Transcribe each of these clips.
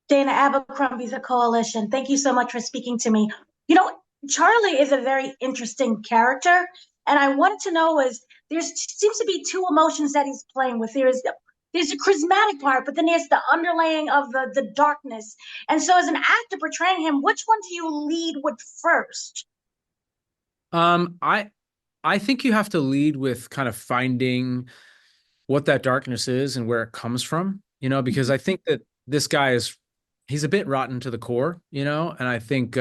Dana Abercrombie's a Koalition. Thank you so much for speaking to me. You know, Charlie is a very interesting character, and I wanted to know is there seems to be two emotions that he's playing with. There's a charismatic part, but then there's the underlaying of the darkness. And so, as an actor portraying him, which one do you lead with first? I think you have to lead with kind of finding what that darkness is and where it comes from, because I think that this guy he's a bit rotten to the core, and I think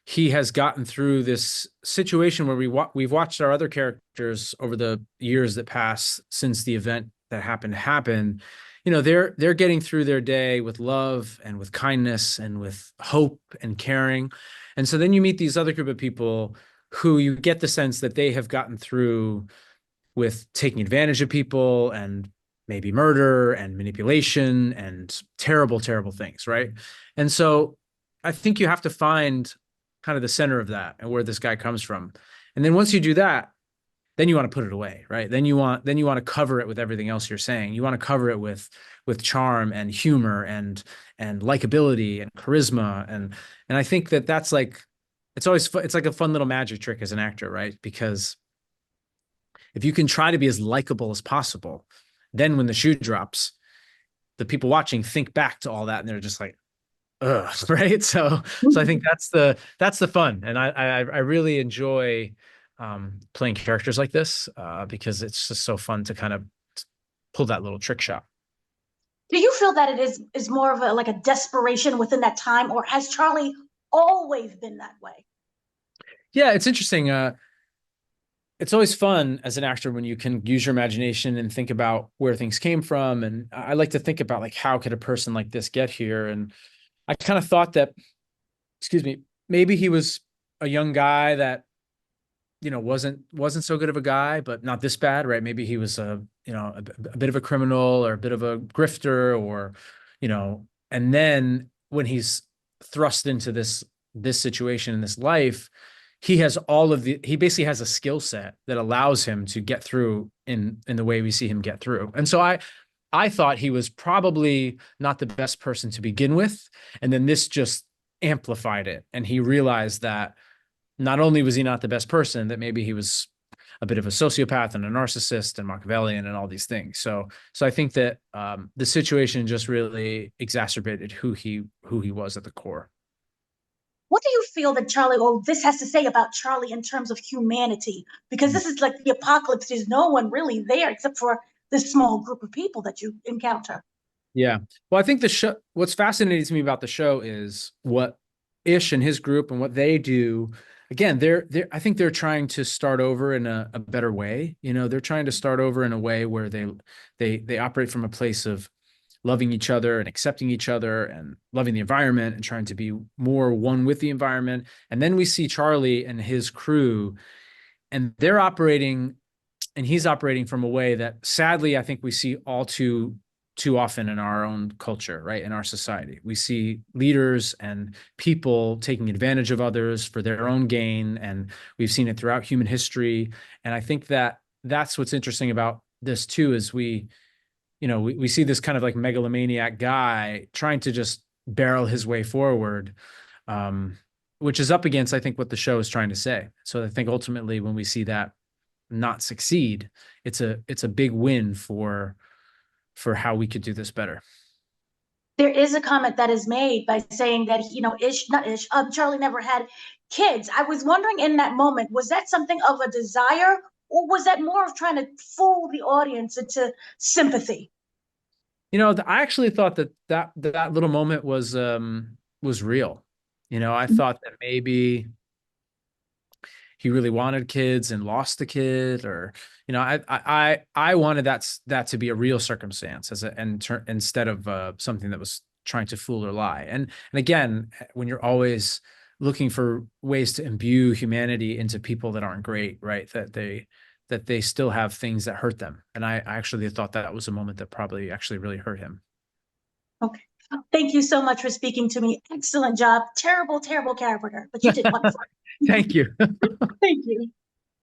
he has gotten through this situation where we've watched our other characters over the years that pass since the event that happened. They're getting through their day with love and with kindness and with hope and caring. And so then you meet these other group of people who you get the sense that they have gotten through with taking advantage of people and maybe murder and manipulation and terrible, terrible things, right? And so I think you have to find kind of the center of that and where this guy comes from. And then once you do that, then you want to put it away, right? Then you want to cover it with everything else you're saying. You want to cover it with charm and humor and likability and charisma. And I think that's like, it's like a fun little magic trick as an actor, right? Because if you can try to be as likable as possible, then when the shoe drops, the people watching think back to all that and they're just like, ugh, right? So I think that's the fun. And I really enjoy playing characters like this because it's just so fun to kind of pull that little trick shot. Do you feel that it is more of a desperation within that time, or has Charlie always been that way? Yeah, it's interesting. It's always fun as an actor when you can use your imagination and think about where things came from. And I like to think about like, how could a person like this get here? And I kind of thought that, excuse me, maybe he was a young guy that, wasn't so good of a guy, but not this bad, right? Maybe he was a bit of a criminal or a bit of a grifter and then when he's thrust into this situation in this life, he basically has a skill set that allows him to get through in the way we see him get through. And so I thought he was probably not the best person to begin with. And then this just amplified it. And he realized that not only was he not the best person, that maybe he was a bit of a sociopath and a narcissist and Machiavellian and all these things. So I think that the situation just really exacerbated who he was at the core. What do you feel that Charlie, or this has to say about Charlie in terms of humanity? Because this is like the apocalypse. There's no one really there except for this small group of people that you encounter. Yeah. Well, I think what's fascinating to me about the show is what Ish and his group and what they do. Again, I think they're trying to start over in a better way. They're trying to start over in a way where they operate from a place of loving each other and accepting each other and loving the environment and trying to be more one with the environment. And then we see Charlie and his crew, and he's operating from a way that sadly I think we see all too often in our own culture, right? In our society, we see leaders and people taking advantage of others for their own gain. And we've seen it throughout human history. And I think that that's what's interesting about this too, is we see this kind of like megalomaniac guy trying to just barrel his way forward, which is up against, I think, what the show is trying to say. So I think ultimately when we see that not succeed, it's a big win for how we could do this better. There is a comment that is made by saying that, not Ish, Charlie never had kids. I was wondering in that moment, was that something of a desire, or was that more of trying to fool the audience into sympathy? I actually thought that little moment was real. I thought that maybe he really wanted kids and lost the kid, or I wanted that to be a real circumstance instead of something that was trying to fool or lie. And again, when you're always looking for ways to imbue humanity into people that aren't great, right? That they still have things that hurt them. And I actually thought that was a moment that probably actually really hurt him. Okay. Thank you so much for speaking to me. Excellent job. Terrible, terrible character, but you did wonderful. Thank you. Thank you.